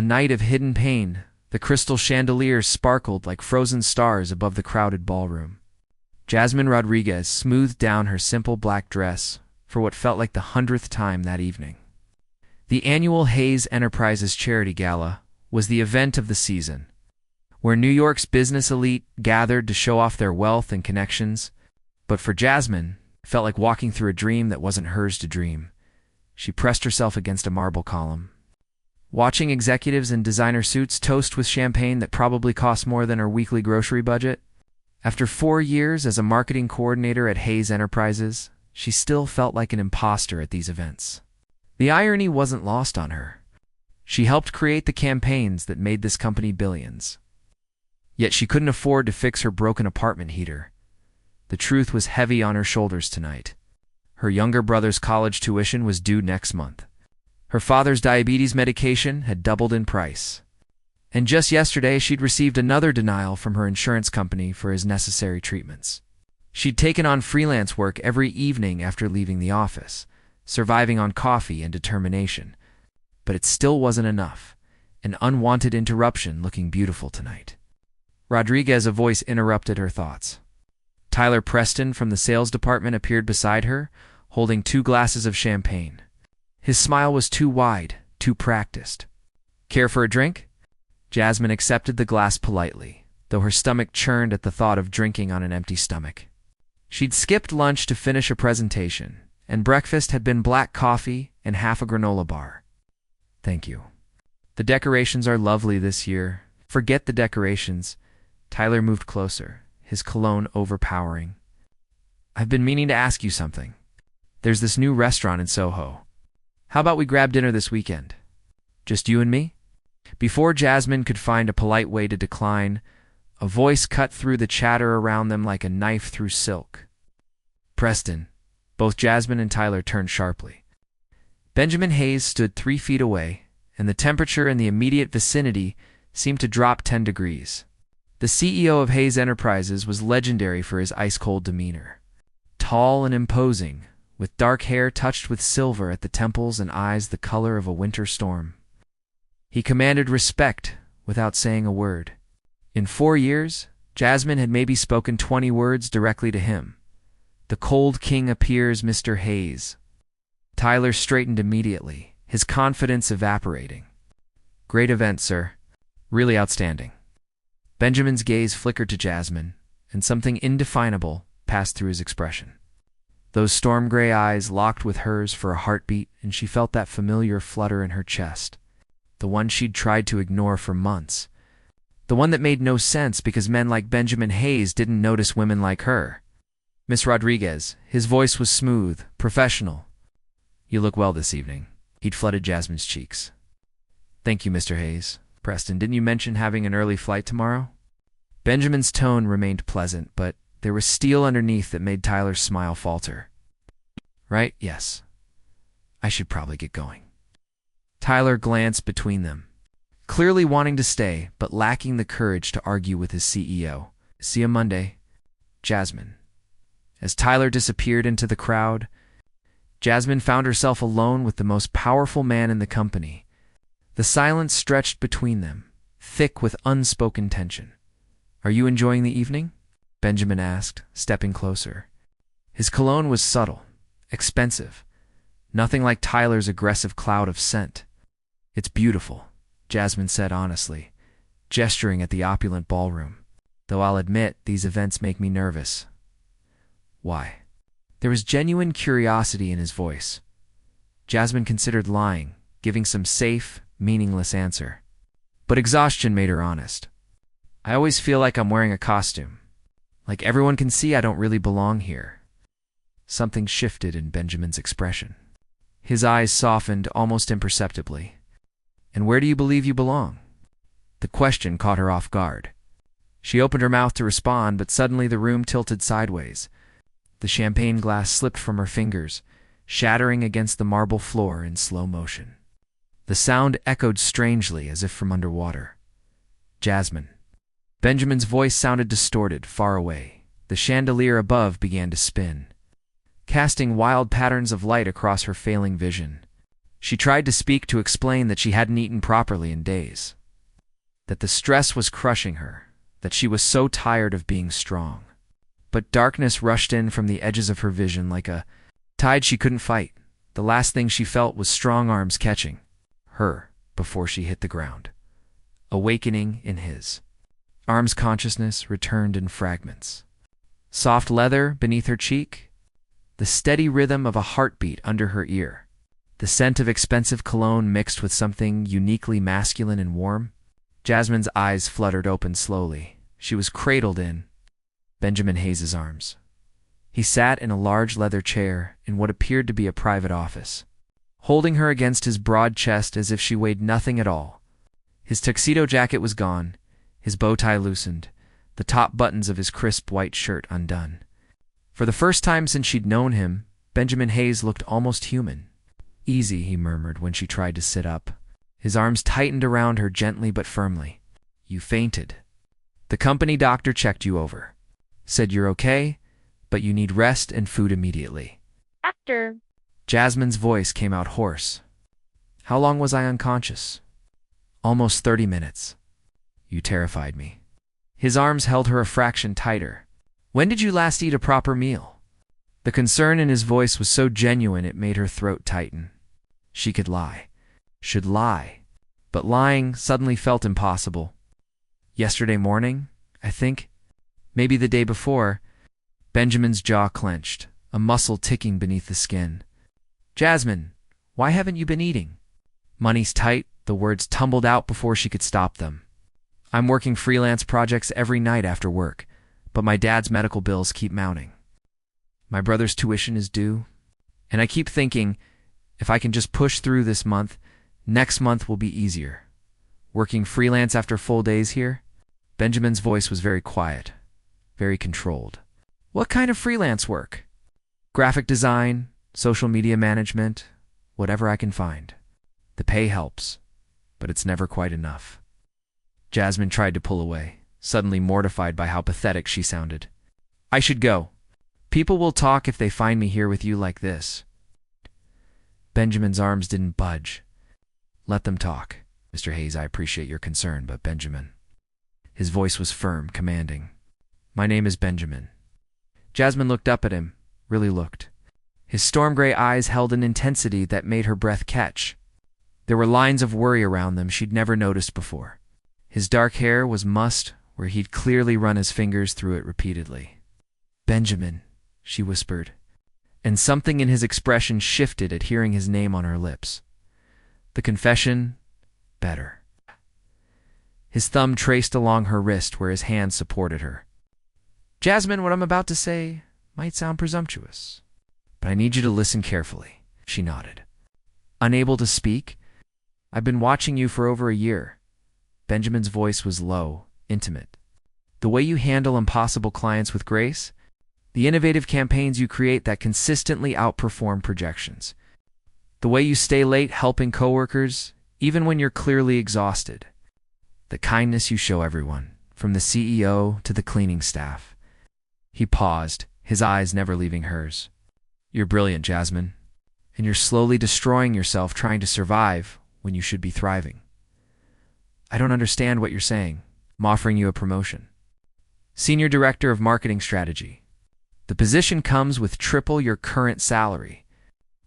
A night of hidden pain. The crystal chandeliers sparkled like frozen stars above the crowded ballroom. Jasmine Rodriguez smoothed down her simple black dress for what felt like the 100th time that evening. The annual Hayes Enterprises Charity Gala was the event of the season, where New York's business elite gathered to show off their wealth and connections. But for Jasmine, it felt like walking through a dream that wasn't hers to dream. She pressed herself against a marble column, watching executives in designer suits toast with champagne that probably cost more than her weekly grocery budget. After 4 years as a marketing coordinator at Hayes Enterprises, she still felt like an imposter at these events. The irony wasn't lost on her. She helped create the campaigns that made this company billions. Yet she couldn't afford to fix her broken apartment heater. The truth was heavy on her shoulders tonight. Her younger brother's college tuition was due next month. Her father's diabetes medication had doubled in price. And just yesterday, she'd received another denial from her insurance company for his necessary treatments. She'd taken on freelance work every evening after leaving the office, surviving on coffee and determination. But it still wasn't enough. An unwanted interruption looking beautiful tonight. Rodriguez, a voice interrupted her thoughts. Tyler Preston from the sales department appeared beside her, holding 2 glasses of champagne. His smile was too wide, too practiced. Care for a drink? Jasmine accepted the glass politely, though her stomach churned at the thought of drinking on an empty stomach. She'd skipped lunch to finish a presentation, and breakfast had been black coffee and half a granola bar. Thank you. The decorations are lovely this year. Forget the decorations. Tyler moved closer, his cologne overpowering. I've been meaning to ask you something. There's this new restaurant in Soho. How about we grab dinner this weekend? Just you and me? Before Jasmine could find a polite way to decline, a voice cut through the chatter around them like a knife through silk. Preston. Both Jasmine and Tyler turned sharply. Benjamin Hayes stood 3 feet away, and the temperature in the immediate vicinity seemed to drop 10 degrees. The CEO of Hayes Enterprises was legendary for his ice-cold demeanor. Tall and imposing, with dark hair touched with silver at the temples and eyes the color of a winter storm. He commanded respect without saying a word. In 4 years, Jasmine had maybe spoken 20 words directly to him. The cold king appears, Mr. Hayes. Tyler straightened immediately, his confidence evaporating. Great event, sir. Really outstanding. Benjamin's gaze flickered to Jasmine, and something indefinable passed through his expression. Those storm-gray eyes locked with hers for a heartbeat, and she felt that familiar flutter in her chest, the one she'd tried to ignore for months, the one that made no sense because men like Benjamin Hayes didn't notice women like her. Miss Rodriguez, his voice was smooth, professional. You look well this evening. He'd flooded Jasmine's cheeks. Thank you, Mr. Hayes. Preston, didn't you mention having an early flight tomorrow? Benjamin's tone remained pleasant, but there was steel underneath that made Tyler's smile falter. Right? Yes. I should probably get going. Tyler glanced between them, clearly wanting to stay, but lacking the courage to argue with his CEO. See you Monday, Jasmine. As Tyler disappeared into the crowd, Jasmine found herself alone with the most powerful man in the company. The silence stretched between them, thick with unspoken tension. Are you enjoying the evening? Benjamin asked, stepping closer. His cologne was subtle, expensive, nothing like Tyler's aggressive cloud of scent. It's beautiful, Jasmine said honestly, gesturing at the opulent ballroom. Though I'll admit, these events make me nervous. Why? There was genuine curiosity in his voice. Jasmine considered lying, giving some safe, meaningless answer. But exhaustion made her honest. I always feel like I'm wearing a costume. Like everyone can see I don't really belong here. Something shifted in Benjamin's expression. His eyes softened almost imperceptibly. And where do you believe you belong? The question caught her off guard. She opened her mouth to respond, but suddenly the room tilted sideways. The champagne glass slipped from her fingers, shattering against the marble floor in slow motion. The sound echoed strangely as if from underwater. Jasmine. Benjamin's voice sounded distorted, far away. The chandelier above began to spin, casting wild patterns of light across her failing vision. She tried to speak to explain that she hadn't eaten properly in days, that the stress was crushing her, that she was so tired of being strong. But darkness rushed in from the edges of her vision like a tide she couldn't fight. The last thing she felt was strong arms catching her before she hit the ground. Awakening in his arms, consciousness returned in fragments. Soft leather beneath her cheek, the steady rhythm of a heartbeat under her ear, the scent of expensive cologne mixed with something uniquely masculine and warm. Jasmine's eyes fluttered open slowly. She was cradled in Benjamin Hayes's arms. He sat in a large leather chair in what appeared to be a private office, holding her against his broad chest as if she weighed nothing at all. His tuxedo jacket was gone, his bow tie loosened, the top buttons of his crisp white shirt undone. For the first time since she'd known him, Benjamin Hayes looked almost human. "Easy," he murmured when she tried to sit up. His arms tightened around her gently but firmly. "You fainted. The company doctor checked you over. Said you're okay, but you need rest and food immediately." Doctor. Jasmine's voice came out hoarse. "How long was I unconscious?" "Almost 30 minutes. You terrified me." His arms held her a fraction tighter. "When did you last eat a proper meal?" The concern in his voice was so genuine it made her throat tighten. She could lie. Should lie. But lying suddenly felt impossible. "Yesterday morning, I think. Maybe the day before." Benjamin's jaw clenched, a muscle ticking beneath the skin. "Jasmine, why haven't you been eating?" "Money's tight," the words tumbled out before she could stop them. "I'm working freelance projects every night after work, but my dad's medical bills keep mounting. My brother's tuition is due, and I keep thinking, if I can just push through this month, next month will be easier. Working freelance after full days here?" Benjamin's voice was very quiet, very controlled. "What kind of freelance work?" "Graphic design, social media management, whatever I can find. The pay helps, but it's never quite enough." Jasmine tried to pull away, suddenly mortified by how pathetic she sounded. "I should go. People will talk if they find me here with you like this." Benjamin's arms didn't budge. "Let them talk. Mr. Hayes, I appreciate your concern, but Benjamin." His voice was firm, commanding. "My name is Benjamin." Jasmine looked up at him, really looked. His storm gray eyes held an intensity that made her breath catch. There were lines of worry around them she'd never noticed before. His dark hair was mussed where he'd clearly run his fingers through it repeatedly. "Benjamin," she whispered, and something in his expression shifted at hearing his name on her lips. The confession, better. His thumb traced along her wrist where his hand supported her. "Jasmine, what I'm about to say might sound presumptuous, but I need you to listen carefully." She nodded. "Unable to speak? I've been watching you for over a year." Benjamin's voice was low, intimate. "The way you handle impossible clients with grace, the innovative campaigns you create that consistently outperform projections, the way you stay late helping coworkers, even when you're clearly exhausted, the kindness you show everyone, from the CEO to the cleaning staff." He paused, his eyes never leaving hers. "You're brilliant, Jasmine, and you're slowly destroying yourself trying to survive when you should be thriving." "I don't understand what you're saying." "I'm offering you a promotion. Senior Director of Marketing Strategy. The position comes with triple your current salary,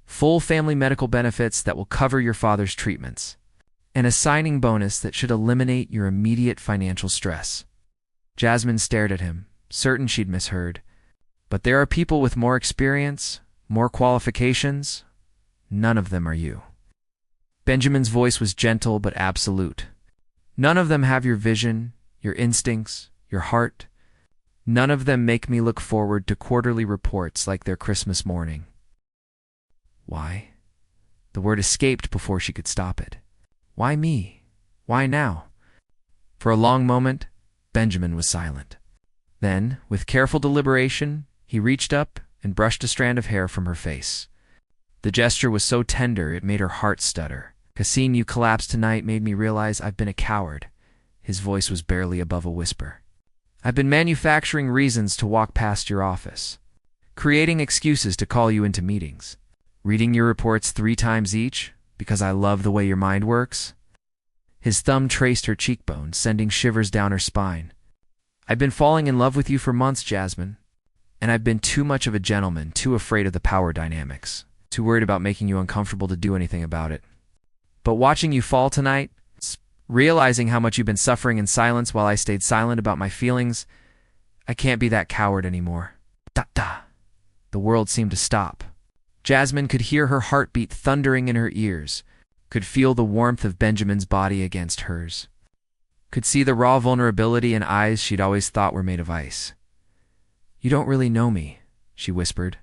full family medical benefits that will cover your father's treatments, and a signing bonus that should eliminate your immediate financial stress." Jasmine stared at him, certain she'd misheard. "But there are people with more experience, more qualifications. None of them are you." Benjamin's voice was gentle but absolute. "None of them have your vision, your instincts, your heart. None of them make me look forward to quarterly reports like their Christmas morning." "Why?" The word escaped before she could stop it. "Why me? Why now?" For a long moment, Benjamin was silent. Then, with careful deliberation, he reached up and brushed a strand of hair from her face. The gesture was so tender it made her heart stutter. "Seeing you collapse tonight made me realize I've been a coward." His voice was barely above a whisper. "I've been manufacturing reasons to walk past your office, creating excuses to call you into meetings, reading your reports 3 times each because I love the way your mind works." His thumb traced her cheekbone, sending shivers down her spine. "I've been falling in love with you for months, Jasmine, and I've been too much of a gentleman, too afraid of the power dynamics, too worried about making you uncomfortable to do anything about it. But watching you fall tonight, realizing how much you've been suffering in silence while I stayed silent about my feelings, I can't be that coward anymore." Da-da. The world seemed to stop. Jasmine could hear her heartbeat thundering in her ears, could feel the warmth of Benjamin's body against hers, could see the raw vulnerability in eyes she'd always thought were made of ice. "You don't really know me," she whispered.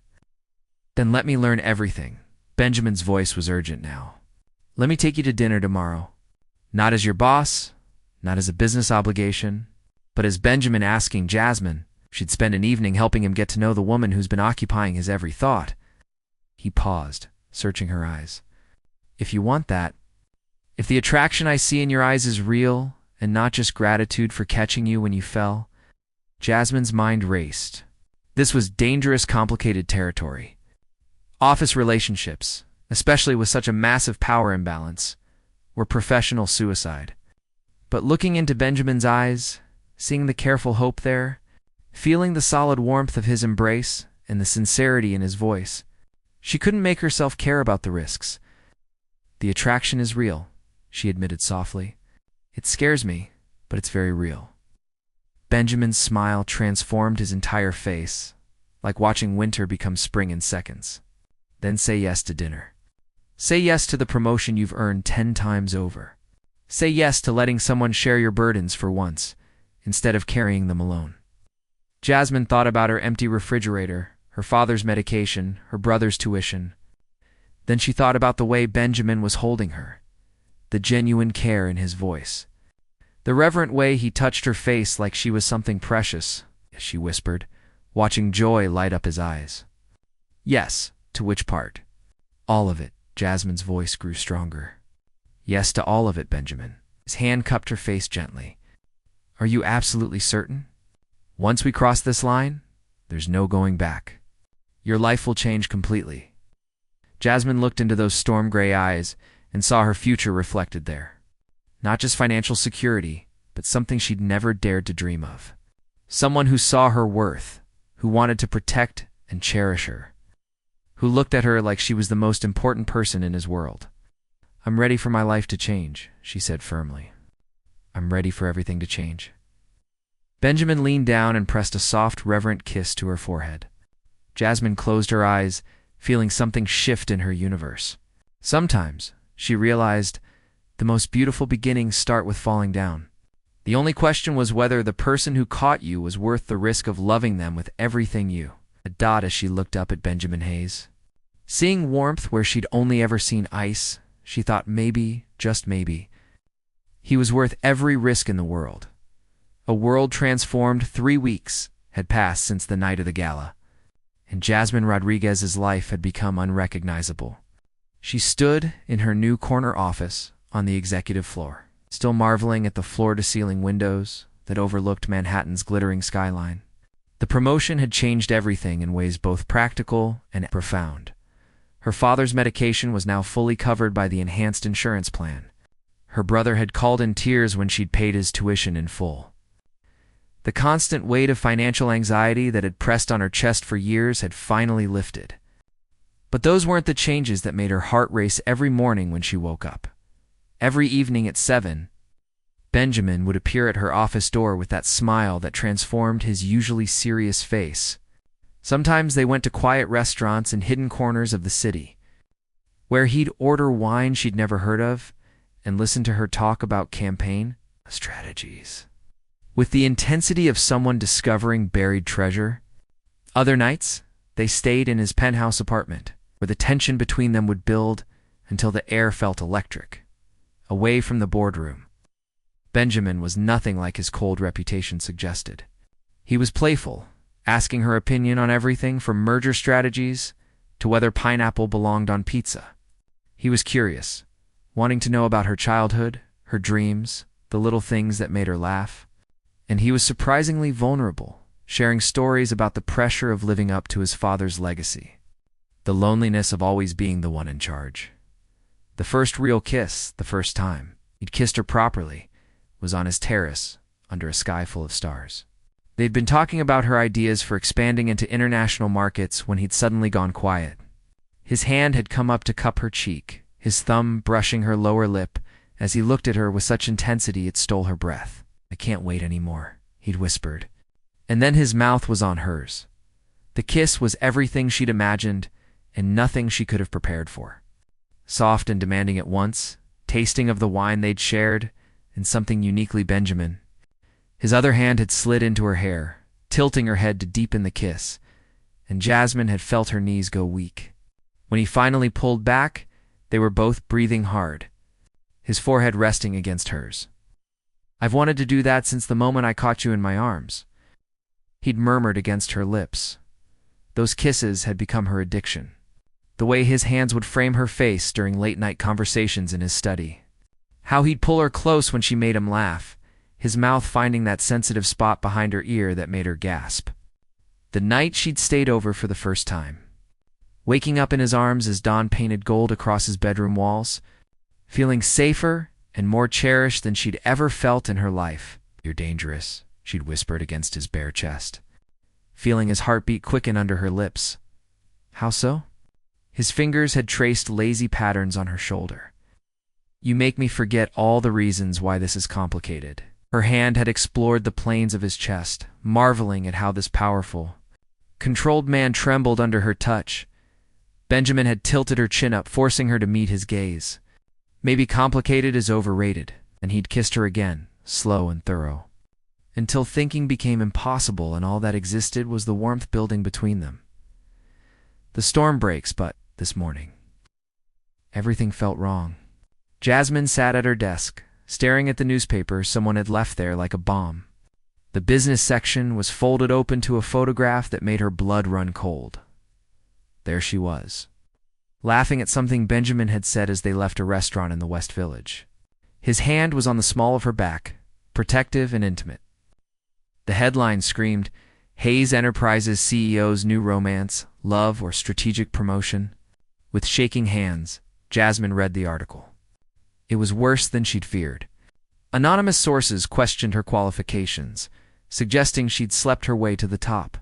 "Then let me learn everything." Benjamin's voice was urgent now. "Let me take you to dinner tomorrow. Not as your boss, not as a business obligation, but as Benjamin asking Jasmine. She'd spend an evening helping him get to know the woman who's been occupying his every thought." He paused, searching her eyes. "If you want that, if the attraction I see in your eyes is real and not just gratitude for catching you when you fell." Jasmine's mind raced. This was dangerous, complicated territory. Office relationships, especially with such a massive power imbalance, were professional suicide. But looking into Benjamin's eyes, seeing the careful hope there, feeling the solid warmth of his embrace and the sincerity in his voice, she couldn't make herself care about the risks. "The attraction is real," she admitted softly. "It scares me, but it's very real." Benjamin's smile transformed his entire face, like watching winter become spring in seconds. "Then say yes to dinner. Say yes to the promotion you've earned 10 times over. Say yes to letting someone share your burdens for once, instead of carrying them alone." Jasmine thought about her empty refrigerator, her father's medication, her brother's tuition. Then she thought about the way Benjamin was holding her, the genuine care in his voice, the reverent way he touched her face like she was something precious, as she whispered, watching joy light up his eyes. "Yes, to which part?" "All of it." Jasmine's voice grew stronger. "Yes to all of it, Benjamin." His hand cupped her face gently. "Are you absolutely certain? Once we cross this line, there's no going back. Your life will change completely." Jasmine looked into those storm-gray eyes and saw her future reflected there. Not just financial security, but something she'd never dared to dream of. Someone who saw her worth, who wanted to protect and cherish her, who looked at her like she was the most important person in his world. "I'm ready for my life to change," she said firmly. "I'm ready for everything to change." Benjamin leaned down and pressed a soft, reverent kiss to her forehead. Jasmine closed her eyes, feeling something shift in her universe. Sometimes, she realized, the most beautiful beginnings start with falling down. The only question was whether the person who caught you was worth the risk of loving them with everything you. A dot as she looked up at Benjamin Hayes. Seeing warmth where she'd only ever seen ice, she thought maybe, just maybe, he was worth every risk in the world. A world transformed. 3 weeks had passed since the night of the gala, and Jasmine Rodriguez's life had become unrecognizable. She stood in her new corner office on the executive floor, still marveling at the floor-to-ceiling windows that overlooked Manhattan's glittering skyline. The promotion had changed everything in ways both practical and profound. Her father's medication was now fully covered by the enhanced insurance plan. Her brother had called in tears when she'd paid his tuition in full. The constant weight of financial anxiety that had pressed on her chest for years had finally lifted. But those weren't the changes that made her heart race every morning when she woke up. Every evening at 7, Benjamin would appear at her office door with that smile that transformed his usually serious face. Sometimes they went to quiet restaurants in hidden corners of the city, where he'd order wine she'd never heard of and listen to her talk about campaign strategies, with the intensity of someone discovering buried treasure. Other nights, they stayed in his penthouse apartment, where the tension between them would build until the air felt electric, away from the boardroom. Benjamin was nothing like his cold reputation suggested. He was playful, asking her opinion on everything from merger strategies to whether pineapple belonged on pizza. He was curious, wanting to know about her childhood, her dreams, the little things that made her laugh. And he was surprisingly vulnerable, sharing stories about the pressure of living up to his father's legacy, the loneliness of always being the one in charge, The first real kiss, the first time he'd kissed her properly, was on his terrace under a sky full of stars. They'd been talking about her ideas for expanding into international markets when he'd suddenly gone quiet. His hand had come up to cup her cheek, his thumb brushing her lower lip as he looked at her with such intensity it stole her breath. "I can't wait anymore," he'd whispered. And then his mouth was on hers. The kiss was everything she'd imagined and nothing she could have prepared for. Soft and demanding at once, tasting of the wine they'd shared, and something uniquely Benjamin. His other hand had slid into her hair, tilting her head to deepen the kiss, and Jasmine had felt her knees go weak. When he finally pulled back, they were both breathing hard, his forehead resting against hers. "I've wanted to do that since the moment I caught you in my arms," he'd murmured against her lips. Those kisses had become her addiction. The way his hands would frame her face during late-night conversations in his study. How he'd pull her close when she made him laugh, his mouth finding that sensitive spot behind her ear that made her gasp. The night she'd stayed over for the first time. Waking up in his arms as dawn painted gold across his bedroom walls, feeling safer and more cherished than she'd ever felt in her life. "You're dangerous," she'd whispered against his bare chest, feeling his heartbeat quicken under her lips. "How so?" His fingers had traced lazy patterns on her shoulder. "You make me forget all the reasons why this is complicated." Her hand had explored the planes of his chest, marveling at how this powerful, controlled man trembled under her touch. Benjamin had tilted her chin up, forcing her to meet his gaze. Maybe complicated is overrated, and he'd kissed her again, slow and thorough, until thinking became impossible and all that existed was the warmth building between them. The storm breaks, but this morning, everything felt wrong. Jasmine sat at her desk, staring at the newspaper someone had left there like a bomb. The business section was folded open to a photograph that made her blood run cold. There she was, laughing at something Benjamin had said as they left a restaurant in the West Village. His hand was on the small of her back, protective and intimate. The headline screamed, "Hayes Enterprises CEO's new romance, love or strategic promotion." With shaking hands, Jasmine read the article. It was worse than she'd feared. Anonymous sources questioned her qualifications, suggesting she'd slept her way to the top.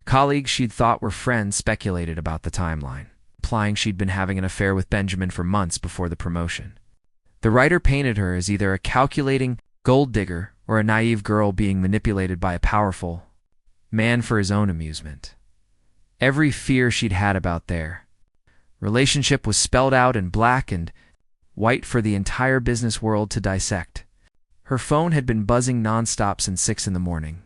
Colleagues she'd thought were friends speculated about the timeline, implying she'd been having an affair with Benjamin for months before the promotion. The writer painted her as either a calculating gold digger or a naive girl being manipulated by a powerful man for his own amusement. Every fear she'd had about their relationship was spelled out in black and white for the entire business world to dissect. Her phone had been buzzing nonstop since 6 in the morning.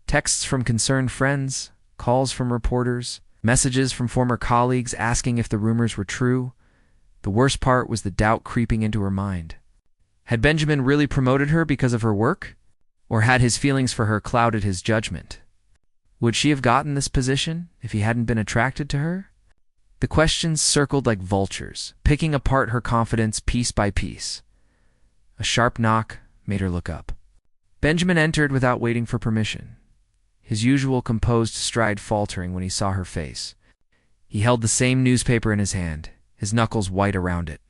Texts from concerned friends, calls from reporters, messages from former colleagues asking if the rumors were true. The worst part was the doubt creeping into her mind. Had Benjamin really promoted her because of her work? Or had his feelings for her clouded his judgment? Would she have gotten this position if he hadn't been attracted to her? The questions circled like vultures, picking apart her confidence piece by piece. A sharp knock made her look up. Benjamin entered without waiting for permission, his usual composed stride faltering when he saw her face. He held the same newspaper in his hand, his knuckles white around it.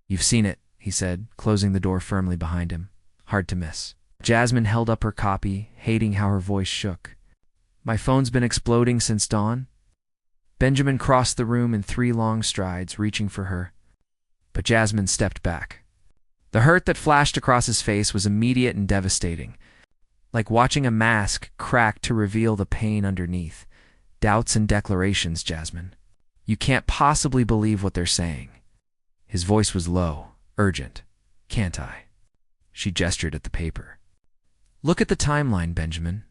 "You've seen it," he said, closing the door firmly behind him. "Hard to miss." Jasmine held up her copy, hating how her voice shook. "My phone's been exploding since dawn." Benjamin crossed the room in 3 long strides, reaching for her. But Jasmine stepped back. The hurt that flashed across his face was immediate and devastating, like watching a mask crack to reveal the pain underneath. "Doubts and declarations, Jasmine. You can't possibly believe what they're saying." His voice was low, urgent. "Can't I?" She gestured at the paper. "Look at the timeline, Benjamin.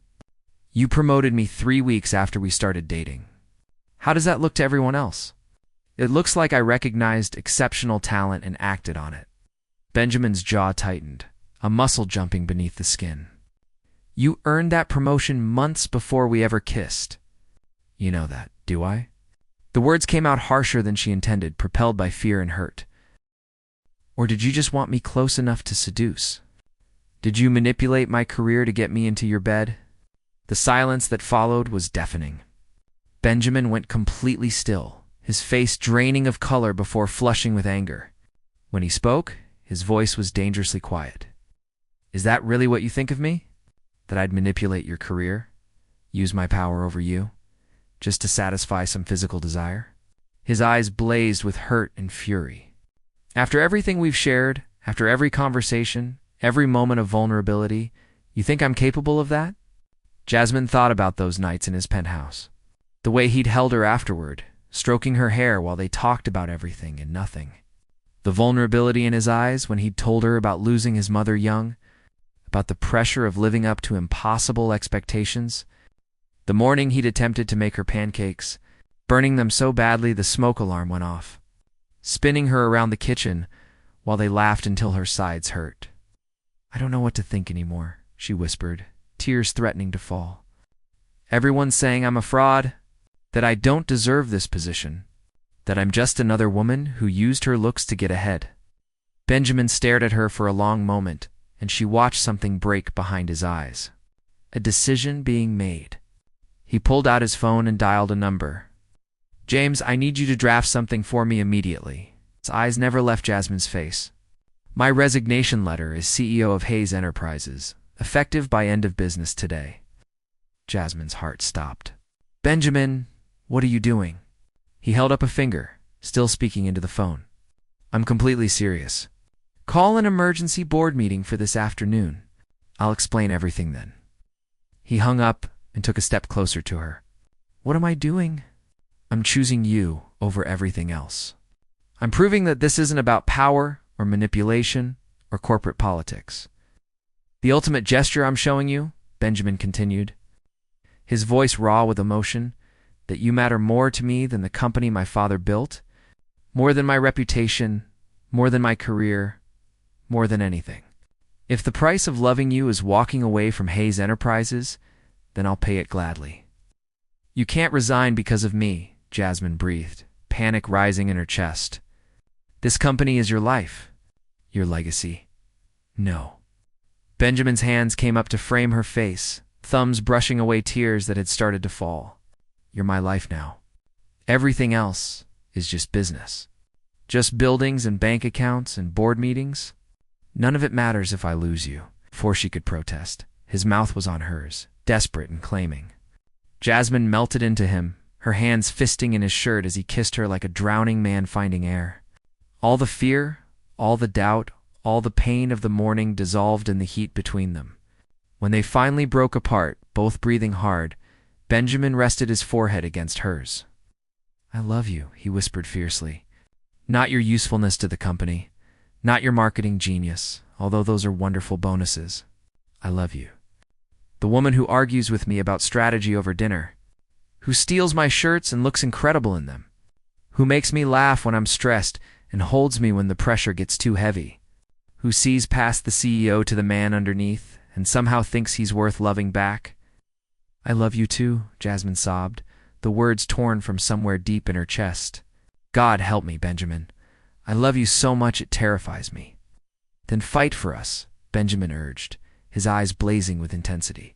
You promoted me 3 weeks after we started dating. How does that look to everyone else? It looks like I recognized exceptional talent and acted on it." Benjamin's jaw tightened, a muscle jumping beneath the skin. "You earned that promotion months before we ever kissed. You know that, do I?" The words came out harsher than she intended, propelled by fear and hurt. "Or did you just want me close enough to seduce? Did you manipulate my career to get me into your bed?" The silence that followed was deafening. Benjamin went completely still, his face draining of color before flushing with anger. When he spoke, his voice was dangerously quiet. Is that really what you think of me? That I'd manipulate your career? Use my power over you? Just to satisfy some physical desire? His eyes blazed with hurt and fury. After everything we've shared, after every conversation, every moment of vulnerability, you think I'm capable of that? Jasmine thought about those nights in his penthouse. The way he'd held her afterward, stroking her hair while they talked about everything and nothing. The vulnerability in his eyes when he'd told her about losing his mother young, about the pressure of living up to impossible expectations. The morning he'd attempted to make her pancakes, burning them so badly the smoke alarm went off. Spinning her around the kitchen while they laughed until her sides hurt. I don't know what to think anymore, she whispered, tears threatening to fall. Everyone's saying I'm a fraud, that I don't deserve this position, that I'm just another woman who used her looks to get ahead. Benjamin stared at her for a long moment, and she watched something break behind his eyes. A decision being made. He pulled out his phone and dialed a number. James, I need you to draft something for me immediately. His eyes never left Jasmine's face. My resignation letter as CEO of Hayes Enterprises, effective by end of business today. Jasmine's heart stopped. Benjamin, what are you doing? He held up a finger, still speaking into the phone. I'm completely serious. Call an emergency board meeting for this afternoon. I'll explain everything then. He hung up and took a step closer to her. What am I doing? I'm choosing you over everything else. I'm proving that this isn't about power or manipulation or corporate politics. The ultimate gesture I'm showing you, Benjamin continued, his voice raw with emotion, that you matter more to me than the company my father built, more than my reputation, more than my career, more than anything. If the price of loving you is walking away from Hayes Enterprises, then I'll pay it gladly. You can't resign because of me, Jasmine breathed, panic rising in her chest. This company is your life, your legacy. No. Benjamin's hands came up to frame her face, thumbs brushing away tears that had started to fall. You're my life now. Everything else is just business. Just buildings and bank accounts and board meetings. None of it matters if I lose you. Before she could protest, his mouth was on hers, desperate and claiming. Jasmine melted into him, her hands fisting in his shirt as he kissed her like a drowning man finding air. All the fear, all the doubt, all the pain of the morning dissolved in the heat between them. When they finally broke apart, both breathing hard, Benjamin rested his forehead against hers. I love you, he whispered fiercely. Not your usefulness to the company, not your marketing genius, although those are wonderful bonuses. I love you. The woman who argues with me about strategy over dinner, who steals my shirts and looks incredible in them, who makes me laugh when I'm stressed and holds me when the pressure gets too heavy, who sees past the CEO to the man underneath and somehow thinks he's worth loving back. I love you too, Jasmine sobbed, the words torn from somewhere deep in her chest. God help me, Benjamin. I love you so much it terrifies me. Then fight for us, Benjamin urged, his eyes blazing with intensity.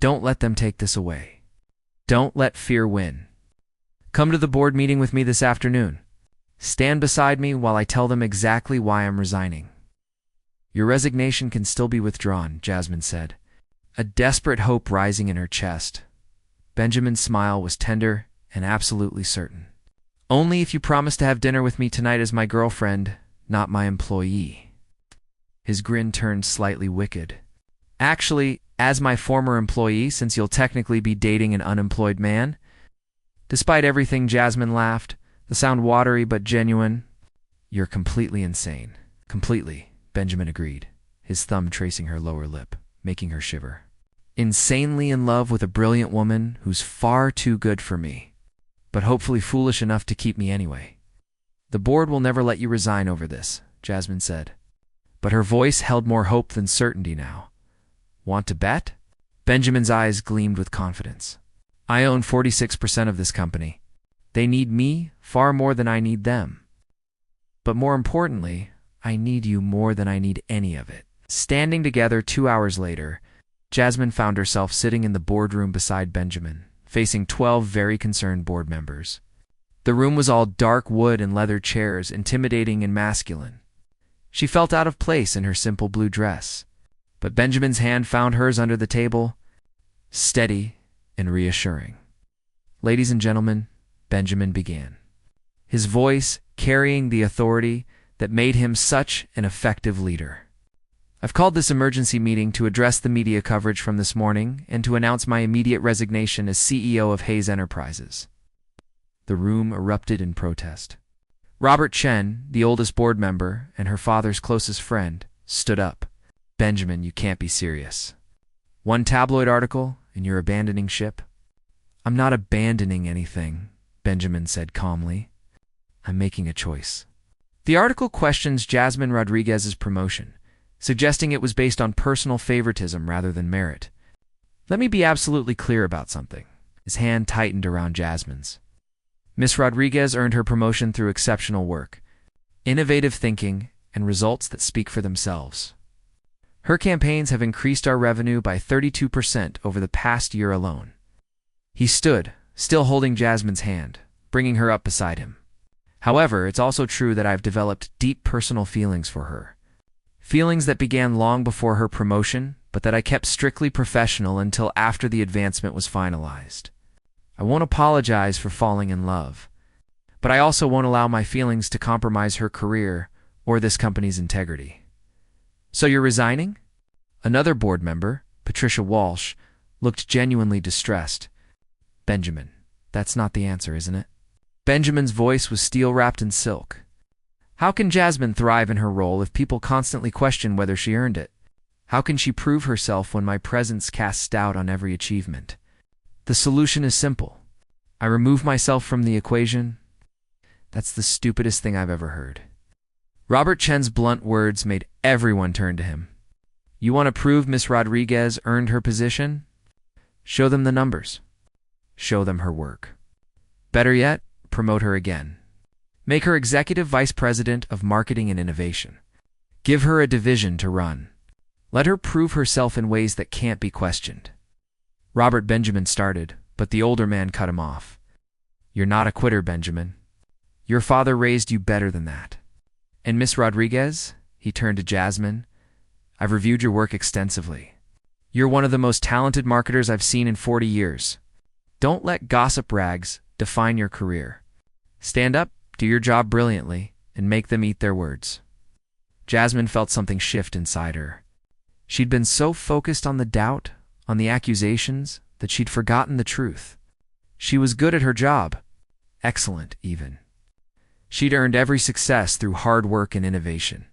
Don't let them take this away. Don't let fear win. Come to the board meeting with me this afternoon. Stand beside me while I tell them exactly why I'm resigning. Your resignation can still be withdrawn, Jasmine said, a desperate hope rising in her chest. Benjamin's smile was tender and absolutely certain. Only if you promise to have dinner with me tonight as my girlfriend, not my employee. His grin turned slightly wicked. Actually, as my former employee, since you'll technically be dating an unemployed man. Despite everything, Jasmine laughed, the sound watery but genuine. You're completely insane. Completely, Benjamin agreed, his thumb tracing her lower lip, making her shiver. Insanely in love with a brilliant woman who's far too good for me, but hopefully foolish enough to keep me anyway. The board will never let you resign over this, Jasmine said. But her voice held more hope than certainty now. Want to bet? Benjamin's eyes gleamed with confidence. I own 46% of this company. They need me far more than I need them. But more importantly, I need you more than I need any of it. Standing together 2 hours later, Jasmine found herself sitting in the boardroom beside Benjamin, facing 12 very concerned board members. The room was all dark wood and leather chairs, intimidating and masculine. She felt out of place in her simple blue dress. But Benjamin's hand found hers under the table, steady and reassuring. "Ladies and gentlemen," Benjamin began, his voice carrying the authority that made him such an effective leader. "I've called this emergency meeting to address the media coverage from this morning and to announce my immediate resignation as CEO of Hayes Enterprises." The room erupted in protest. Robert Chen, the oldest board member and her father's closest friend, stood up. "Benjamin, you can't be serious. One tabloid article and you're abandoning ship?" "I'm not abandoning anything," Benjamin said calmly. "I'm making a choice." The article questions Jasmine Rodriguez's promotion, suggesting it was based on personal favoritism rather than merit. "Let me be absolutely clear about something." His hand tightened around Jasmine's. "Miss Rodriguez earned her promotion through exceptional work, innovative thinking, and results that speak for themselves. Her campaigns have increased our revenue by 32% over the past year alone." He stood, still holding Jasmine's hand, bringing her up beside him. "However, it's also true that I've developed deep personal feelings for her. Feelings that began long before her promotion, but that I kept strictly professional until after the advancement was finalized. I won't apologize for falling in love, but I also won't allow my feelings to compromise her career or this company's integrity." "So you're resigning?" Another board member, Patricia Walsh, looked genuinely distressed. "Benjamin, that's not the answer, isn't it?" Benjamin's voice was steel-wrapped in silk. "How can Jasmine thrive in her role if people constantly question whether she earned it? How can she prove herself when my presence casts doubt on every achievement? The solution is simple. I remove myself from the equation." "That's the stupidest thing I've ever heard." Robert Chen's blunt words made everyone turn to him. "You want to prove Miss Rodriguez earned her position? Show them the numbers. Show them her work. Better yet, promote her again. Make her Executive Vice President of Marketing and Innovation. Give her a division to run. Let her prove herself in ways that can't be questioned." Robert Benjamin started, but the older man cut him off. "You're not a quitter, Benjamin. Your father raised you better than that. And Miss Rodriguez," he turned to Jasmine, "I've reviewed your work extensively. You're one of the most talented marketers I've seen in 40 years. Don't let gossip rags define your career. Stand up, do your job brilliantly, and make them eat their words." Jasmine felt something shift inside her. She'd been so focused on the doubt, on the accusations, that she'd forgotten the truth. She was good at her job. Excellent, even. She'd earned every success through hard work and innovation.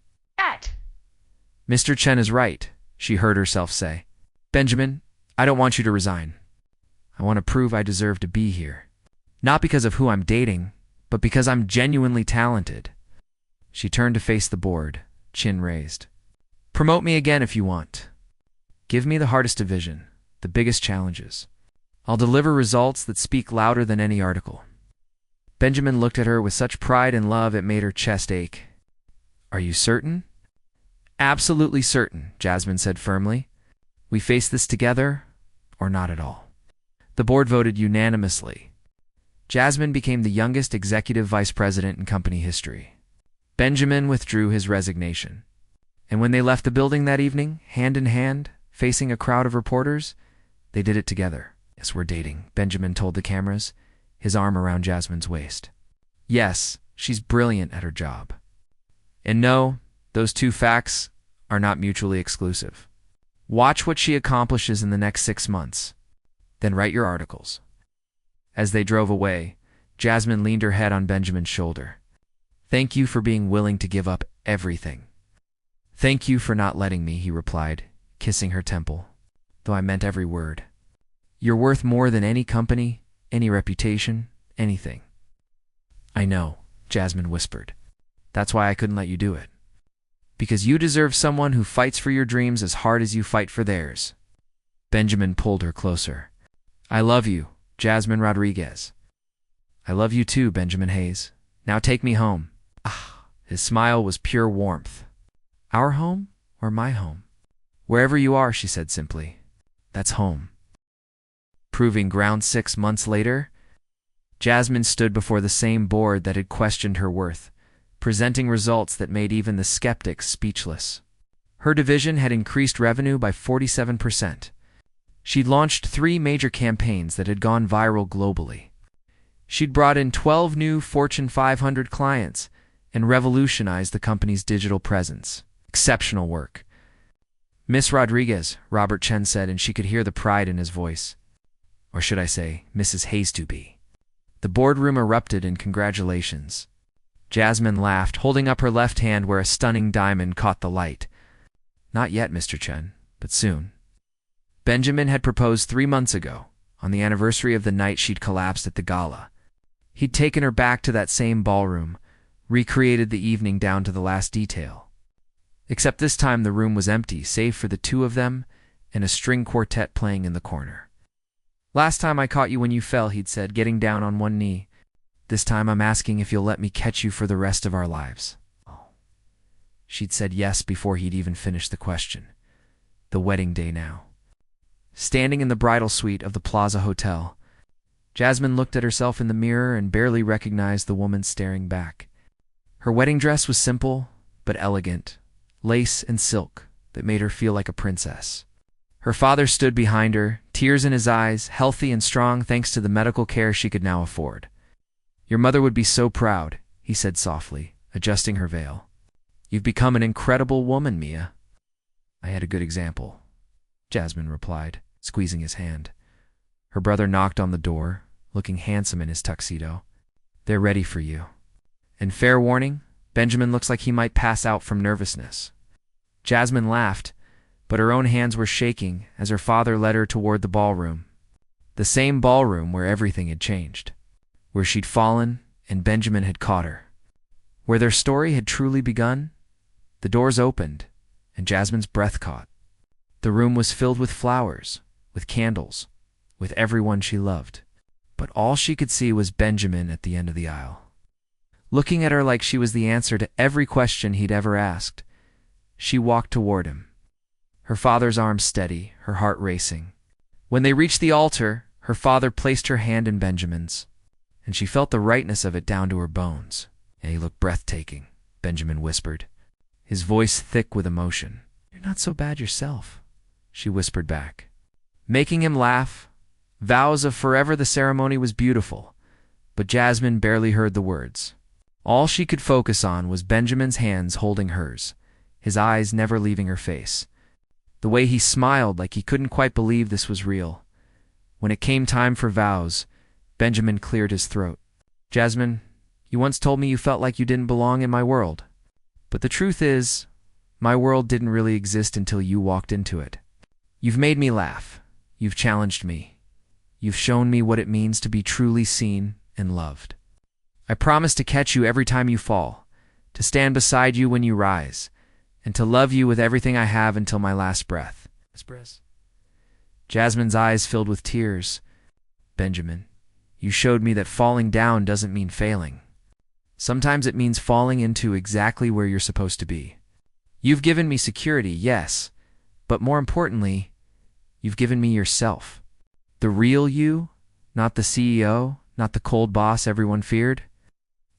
"Mr. Chen is right," she heard herself say. "Benjamin, I don't want you to resign. I want to prove I deserve to be here. Not because of who I'm dating, but because I'm genuinely talented." She turned to face the board, chin raised. "Promote me again if you want. Give me the hardest division, the biggest challenges. I'll deliver results that speak louder than any article." Benjamin looked at her with such pride and love it made her chest ache. "Are you certain?" "Absolutely certain," Jasmine said firmly. "We face this together, or not at all." The board voted unanimously. Jasmine became the youngest executive vice president in company history. Benjamin withdrew his resignation. And when they left the building that evening, hand in hand, facing a crowd of reporters, they did it together. "Yes, we're dating," Benjamin told the cameras, his arm around Jasmine's waist. "Yes, she's brilliant at her job. And no, those two facts are not mutually exclusive. Watch what she accomplishes in the next 6 months. Then write your articles." As they drove away, Jasmine leaned her head on Benjamin's shoulder. "Thank you for being willing to give up everything." "Thank you for not letting me," he replied, kissing her temple, though I meant every word. "You're worth more than any company, any reputation, anything." "I know," Jasmine whispered. "That's why I couldn't let you do it. Because you deserve someone who fights for your dreams as hard as you fight for theirs." Benjamin pulled her closer. "I love you, Jasmine Rodriguez." "I love you too, Benjamin Hayes. Now take me home." Ah, his smile was pure warmth. "Our home or my home?" "Wherever you are," she said simply. "That's home." Proving ground 6 months later, Jasmine stood before the same board that had questioned her worth, presenting results that made even the skeptics speechless. Her division had increased revenue by 47%. She'd launched 3 major campaigns that had gone viral globally. She'd brought in 12 new Fortune 500 clients and revolutionized the company's digital presence. Exceptional work. "Miss Rodriguez," Robert Chen said, and she could hear the pride in his voice. Or should I say, Mrs. Hazetuby. The boardroom erupted in congratulations. Jasmine laughed, holding up her left hand where a stunning diamond caught the light. "Not yet, Mr. Chen, but soon." Benjamin had proposed 3 months ago, on the anniversary of the night she'd collapsed at the Gala. He'd taken her back to that same ballroom, recreated the evening down to the last detail. Except this time the room was empty, save for the 2 of them and a string quartet playing in the corner. "Last time I caught you when you fell," he'd said, getting down on one knee. "This time I'm asking if you'll let me catch you for the rest of our lives." She'd said yes before he'd even finished the question. The wedding day now. Standing in the bridal suite of the Plaza Hotel, Jasmine looked at herself in the mirror and barely recognized the woman staring back. Her wedding dress was simple, but elegant, lace and silk that made her feel like a princess. Her father stood behind her, tears in his eyes, healthy and strong thanks to the medical care she could now afford. "Your mother would be so proud," he said softly, adjusting her veil. "You've become an incredible woman, Mia." "I had a good example," Jasmine replied, squeezing his hand. Her brother knocked on the door, looking handsome in his tuxedo. "They're ready for you. And fair warning, Benjamin looks like he might pass out from nervousness." Jasmine laughed, but her own hands were shaking as her father led her toward the ballroom. The same ballroom where everything had changed. Where she'd fallen and Benjamin had caught her. Where their story had truly begun. The doors opened, and Jasmine's breath caught. The room was filled with flowers, with candles, with everyone she loved. But all she could see was Benjamin at the end of the aisle. Looking at her like she was the answer to every question he'd ever asked, she walked toward him. Her father's arm steady, her heart racing. When they reached the altar, her father placed her hand in Benjamin's, and she felt the rightness of it down to her bones. "And he looked breathtaking," Benjamin whispered, his voice thick with emotion. "You're not so bad yourself," she whispered back. Making him laugh, vows of forever, the ceremony was beautiful, but Jasmine barely heard the words. All she could focus on was Benjamin's hands holding hers, his eyes never leaving her face. The way he smiled like he couldn't quite believe this was real. When it came time for vows, Benjamin cleared his throat. "Jasmine, you once told me you felt like you didn't belong in my world. But the truth is, my world didn't really exist until you walked into it. You've made me laugh. You've challenged me. You've shown me what it means to be truly seen and loved. I promise to catch you every time you fall, to stand beside you when you rise, and to love you with everything I have until my last breath." Jasmine's eyes filled with tears. "Benjamin, you showed me that falling down doesn't mean failing. Sometimes it means falling into exactly where you're supposed to be. You've given me security, yes, but more importantly, you've given me yourself. The real you, not the CEO, not the cold boss everyone feared,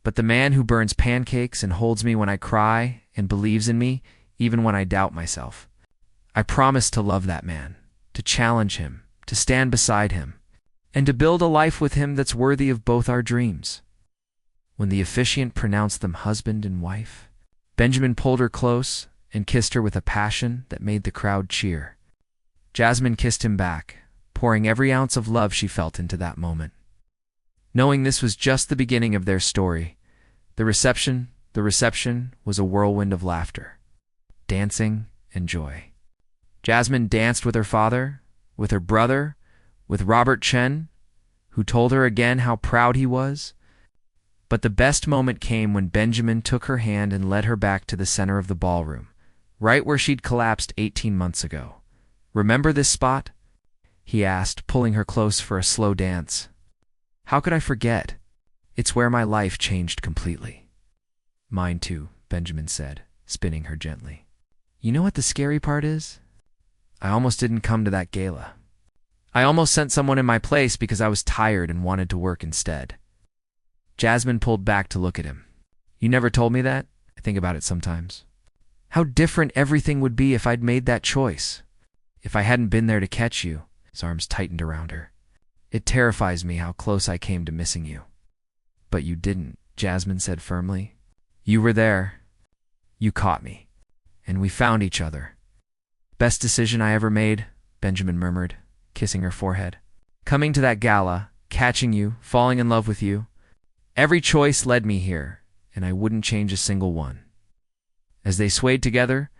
but the man who burns pancakes and holds me when I cry and believes in me even when I doubt myself. I promise to love that man, to challenge him, to stand beside him, and to build a life with him that's worthy of both our dreams." When the officiant pronounced them husband and wife, Benjamin pulled her close and kissed her with a passion that made the crowd cheer. Jasmine kissed him back, pouring every ounce of love she felt into that moment. Knowing this was just the beginning of their story, the reception was a whirlwind of laughter, dancing, and joy. Jasmine danced with her father, with her brother, with Robert Chen, who told her again how proud he was. But the best moment came when Benjamin took her hand and led her back to the center of the ballroom, right where she'd collapsed 18 months ago. "Remember this spot?" he asked, pulling her close for a slow dance. "How could I forget? It's where my life changed completely." "Mine too," Benjamin said, spinning her gently. "You know what the scary part is? I almost didn't come to that gala. I almost sent someone in my place because I was tired and wanted to work instead." Jasmine pulled back to look at him. You never told me that? I think about it sometimes. How different everything would be if I'd made that choice. If I hadn't been there to catch you. His arms tightened around her. It terrifies me how close I came to missing you. But you didn't, Jasmine said firmly. You were there. You caught me. And we found each other. Best decision I ever made, Benjamin murmured, kissing her forehead. Coming to that gala, catching you, falling in love with you. Every choice led me here, and I wouldn't change a single one. As they swayed together,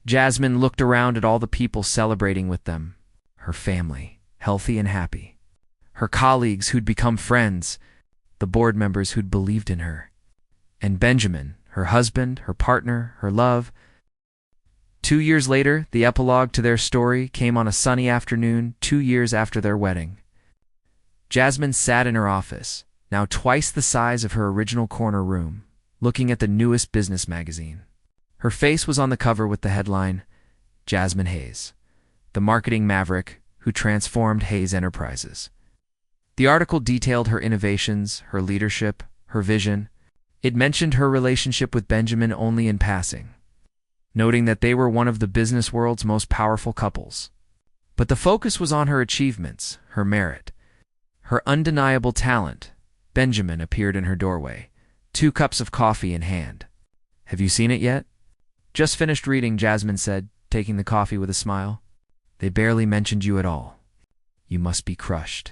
Jasmine looked around at all the people celebrating with them. Her family, healthy and happy. Her colleagues who'd become friends. The board members who'd believed in her. And Benjamin, her husband, her partner, her love. 2 years later, the epilogue to their story came on a sunny afternoon 2 years after their wedding. Jasmine sat in her office, now twice the size of her original corner room, looking at the newest business magazine. Her face was on the cover with the headline, Jasmine Hayes, the marketing maverick who transformed Hayes Enterprises. The article detailed her innovations, her leadership, her vision. It mentioned her relationship with Benjamin only in passing, noting that they were one of the business world's most powerful couples. But the focus was on her achievements, her merit, her undeniable talent. Benjamin appeared in her doorway, 2 cups of coffee in hand. Have you seen it yet? Just finished reading, Jasmine said, taking the coffee with a smile. They barely mentioned you at all. You must be crushed.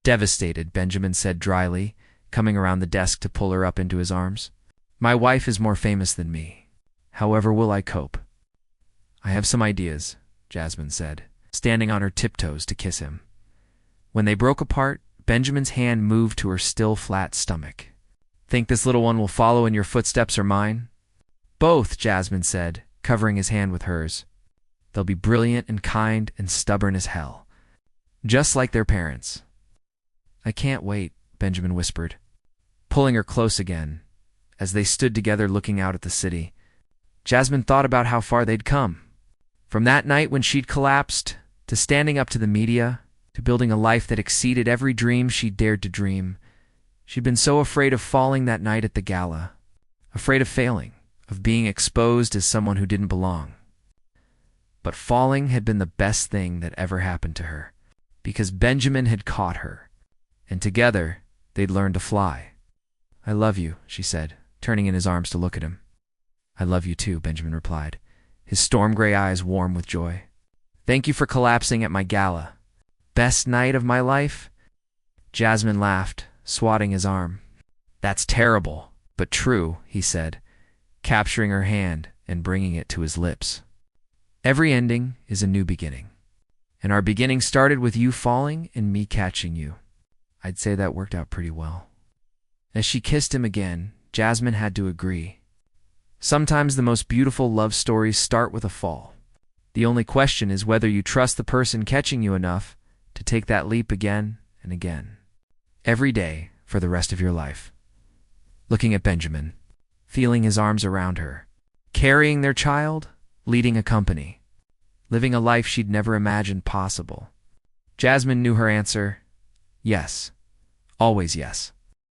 Devastated, Benjamin said dryly, coming around the desk to pull her up into his arms. My wife is more famous than me. However will I cope? I have some ideas, Jasmine said, standing on her tiptoes to kiss him. When they broke apart, Benjamin's hand moved to her still flat stomach. Think this little one will follow in your footsteps or mine? Both, Jasmine said, covering his hand with hers. They'll be brilliant and kind and stubborn as hell. Just like their parents. I can't wait, Benjamin whispered, pulling her close again. As they stood together looking out at the city, Jasmine thought about how far they'd come. From that night when she'd collapsed, to standing up to the media, to building a life that exceeded every dream she'd dared to dream. She'd been so afraid of falling that night at the gala, afraid of failing, of being exposed as someone who didn't belong. But falling had been the best thing that ever happened to her, because Benjamin had caught her, and together they'd learned to fly. I love you, she said, turning in his arms to look at him. I love you too, Benjamin replied, his storm-gray eyes warm with joy. Thank you for collapsing at my gala. Best night of my life? Jasmine laughed, swatting his arm. That's terrible, but true, he said, capturing her hand and bringing it to his lips. Every ending is a new beginning, and our beginning started with you falling and me catching you. I'd say that worked out pretty well. As she kissed him again, Jasmine had to agree. Sometimes the most beautiful love stories start with a fall. The only question is whether you trust the person catching you enough to take that leap again and again. Every day for the rest of your life. Looking at Benjamin, feeling his arms around her, carrying their child, leading a company, living a life she'd never imagined possible. Jasmine knew her answer. Yes. Always yes.